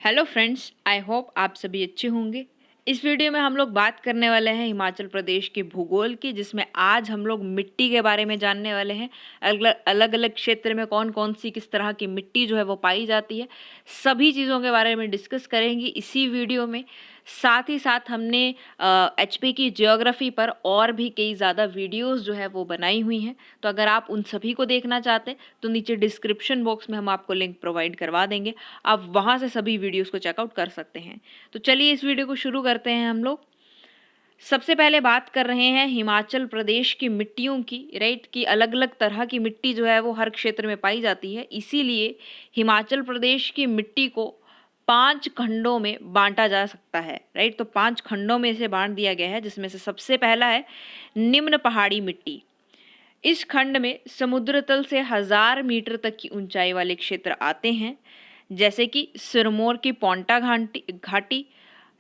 Hello friends, I hope आप सभी अच्छे होंगे। इस वीडियो में हम लोग बात करने वाले हैं हिमाचल प्रदेश के भूगोल की, जिसमें आज हम लोग मिट्टी के बारे में जानने वाले हैं। अलग अलग क्षेत्र में कौन कौन सी किस तरह की मिट्टी जो है वो पाई जाती है, सभी चीज़ों के बारे में डिस्कस करेंगे इसी वीडियो में। साथ ही साथ हमने एचपी की ज्योग्राफी पर और भी कई ज़्यादा वीडियोस जो है वो बनाई हुई हैं, तो अगर आप उन सभी को देखना चाहते हैं तो नीचे डिस्क्रिप्शन बॉक्स में हम आपको लिंक प्रोवाइड करवा देंगे। आप वहाँ से सभी वीडियोस को चेकआउट कर सकते हैं। तो चलिए इस वीडियो को शुरू करते हैं हम लोग। सबसे पहले बात कर रहे हैं हिमाचल प्रदेश की मिट्टियों की, राइट, कि अलग अलग तरह की मिट्टी जो है वो हर क्षेत्र में पाई जाती है। इसीलिए हिमाचल प्रदेश की मिट्टी को 5 खंडों में बांटा जा सकता है, राइट। तो 5 खंडों में इसे बांट दिया गया है, जिसमें से सबसे पहला है निम्न पहाड़ी मिट्टी। इस खंड में समुद्र तल से 1000 मीटर तक की ऊंचाई वाले क्षेत्र आते हैं, जैसे कि सिरमौर की पोंटा घाटी,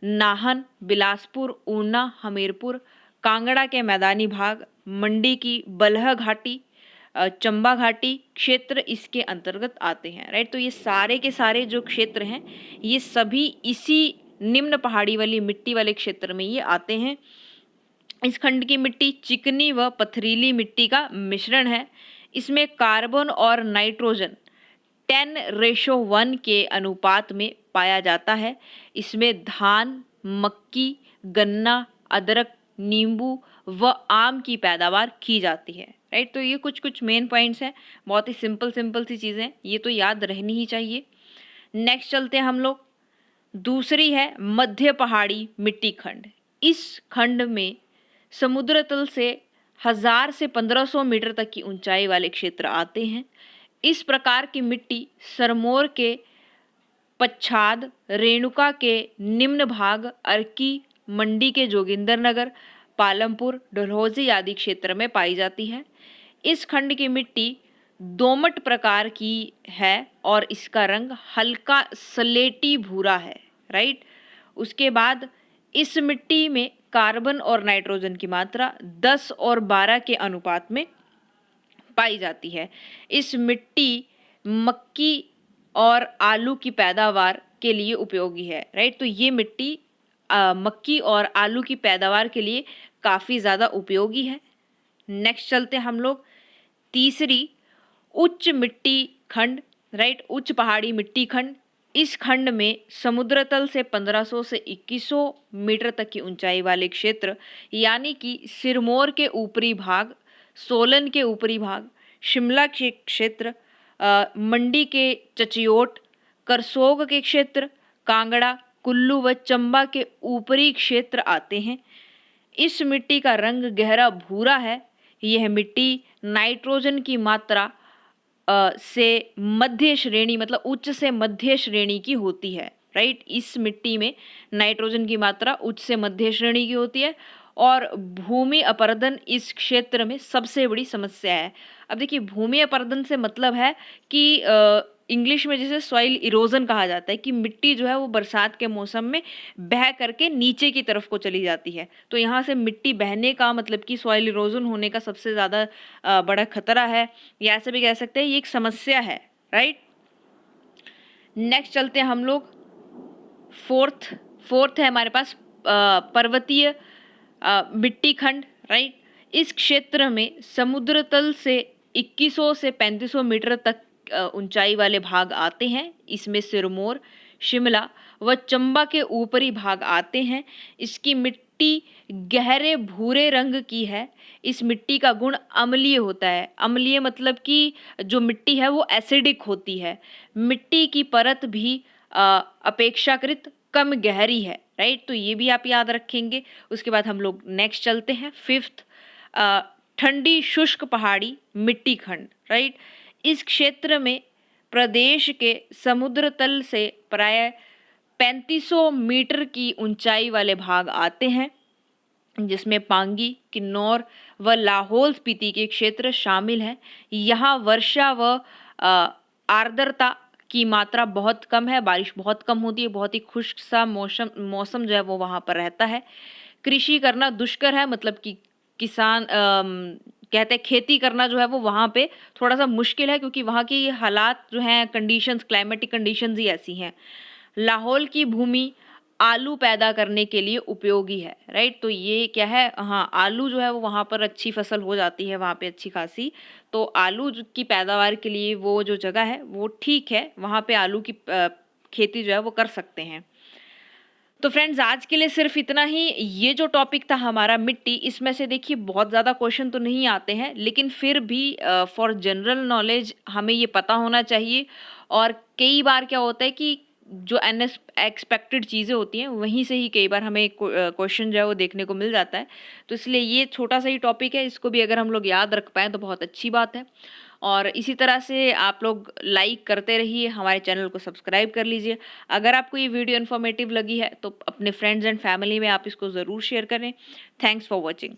नाहन, बिलासपुर, ऊना, हमीरपुर, कांगड़ा के मैदानी भाग, मंडी की बलह घाटी, चंबा घाटी क्षेत्र इसके अंतर्गत आते हैं, राइट। तो ये सारे के सारे जो क्षेत्र हैं, ये सभी इसी निम्न पहाड़ी वाली मिट्टी वाले क्षेत्र में ये आते हैं। इस खंड की मिट्टी चिकनी व पथरीली मिट्टी का मिश्रण है। इसमें कार्बन और नाइट्रोजन 10:1 के अनुपात में पाया जाता है। इसमें धान, मक्की, गन्ना, अदरक, नींबू व आम की पैदावार की जाती है, राइट। तो ये कुछ कुछ मेन पॉइंट्स हैं, बहुत ही सिंपल सिंपल सी चीज़ें, ये तो याद रहनी ही चाहिए। नेक्स्ट चलते हैं हम लोग। दूसरी है मध्य पहाड़ी मिट्टी खंड। इस खंड में समुद्र तल से 1000 से 1500 मीटर तक की ऊंचाई वाले क्षेत्र आते हैं। इस प्रकार की मिट्टी सरमौर के पच्छाद, रेणुका के निम्न भाग, अर्की, मंडी के जोगिंदरनगर, पालमपुर, डलहौजी आदि क्षेत्र में पाई जाती है। इस खंड की मिट्टी दोमट प्रकार की है और इसका रंग हल्का सलेटी भूरा है, राइट। उसके बाद इस मिट्टी में कार्बन और नाइट्रोजन की मात्रा 10 और 12 के अनुपात में पाई जाती है। इस मिट्टी मक्की और आलू की पैदावार के लिए उपयोगी है, राइट। तो ये मिट्टी मक्की और आलू की पैदावार के लिए काफ़ी ज़्यादा उपयोगी है। नेक्स्ट चलते हैं हम लोग। तीसरी, उच्च मिट्टी खंड, राइट, उच्च पहाड़ी मिट्टी खंड। इस खंड में समुद्र तल से 1500 से 2100 मीटर तक की ऊंचाई वाले क्षेत्र, यानी कि सिरमौर के ऊपरी भाग, सोलन के ऊपरी भाग, शिमला के क्षेत्र, मंडी के चचियोट, करसोग के क्षेत्र, कांगड़ा, कुल्लू व चंबा के ऊपरी क्षेत्र आते हैं। इस मिट्टी का रंग गहरा भूरा है। यह मिट्टी नाइट्रोजन की मात्रा से मध्य श्रेणी, मतलब उच्च से मध्य श्रेणी की होती है, राइट। इस मिट्टी में नाइट्रोजन की मात्रा उच्च से मध्य श्रेणी की होती है और भूमि अपरदन इस क्षेत्र में सबसे बड़ी समस्या है। अब देखिए, भूमि अपरदन से मतलब है कि इंग्लिश में जैसे सॉइल इरोजन कहा जाता है, कि मिट्टी जो है वो बरसात के मौसम में बह करके नीचे की तरफ को चली जाती है। तो यहाँ से मिट्टी बहने का मतलब कि सॉइल इरोजन होने का सबसे ज़्यादा बड़ा खतरा है, या ऐसे भी कह सकते हैं ये एक समस्या है, राइट। नेक्स्ट चलते हैं हम लोग। फोर्थ है हमारे पास पर्वतीय मिट्टी खंड, राइट। इस क्षेत्र में समुद्र तल से 2100 से 3500 मीटर तक ऊंचाई वाले भाग आते हैं। इसमें सिरमौर, शिमला व चंबा के ऊपरी भाग आते हैं। इसकी मिट्टी गहरे भूरे रंग की है। इस मिट्टी का गुण अम्लीय होता है। अम्लीय मतलब कि जो मिट्टी है वो एसिडिक होती है। मिट्टी की परत भी अपेक्षाकृत कम गहरी है, राइट। तो ये भी आप याद रखेंगे। उसके बाद हम लोग नेक्स्ट चलते हैं। फिफ्थ, ठंडी शुष्क पहाड़ी मिट्टी खंड, राइट। इस क्षेत्र में प्रदेश के समुद्र तल से प्राय 3500 मीटर की ऊंचाई वाले भाग आते हैं, जिसमें पांगी, किन्नौर व लाहौल स्पीति के क्षेत्र शामिल हैं। यहाँ वर्षा व आर्द्रता की मात्रा बहुत कम है, बारिश बहुत कम होती है, बहुत ही खुश्क सा मौसम जो है वो वहाँ पर रहता है। कृषि करना दुष्कर है, मतलब कि किसान कहते हैं खेती करना जो है वो वहाँ पे थोड़ा सा मुश्किल है, क्योंकि वहाँ की हालात जो हैं, कंडीशंस, क्लाइमेटिक कंडीशंस ही ऐसी हैं। लाहौल की भूमि आलू पैदा करने के लिए उपयोगी है, राइट। तो ये क्या है, हाँ, आलू जो है वो वहाँ पर अच्छी फसल हो जाती है, वहाँ पे अच्छी खासी। तो आलू की पैदावार के लिए वो जो जगह है वो ठीक है, वहाँ पे आलू की खेती जो है वो कर सकते हैं। तो फ्रेंड्स आज के लिए सिर्फ इतना ही। ये जो टॉपिक था हमारा मिट्टी, इसमें से देखिए बहुत ज़्यादा क्वेश्चन तो नहीं आते हैं, लेकिन फिर भी फॉर जनरल नॉलेज हमें ये पता होना चाहिए। और कई बार क्या होता है कि जो अनएक्सपेक्टेड चीज़ें होती हैं वहीं से ही कई बार हमें क्वेश्चन जो है वो देखने को मिल जाता है। तो इसलिए ये छोटा सा ही टॉपिक है, इसको भी अगर हम लोग याद रख पाएँ तो बहुत अच्छी बात है। और इसी तरह से आप लोग लाइक करते रहिए, हमारे चैनल को सब्सक्राइब कर लीजिए। अगर आपको ये वीडियो इन्फॉर्मेटिव लगी है तो अपने फ्रेंड्स एंड फैमिली में आप इसको ज़रूर शेयर करें। Thanks for watching.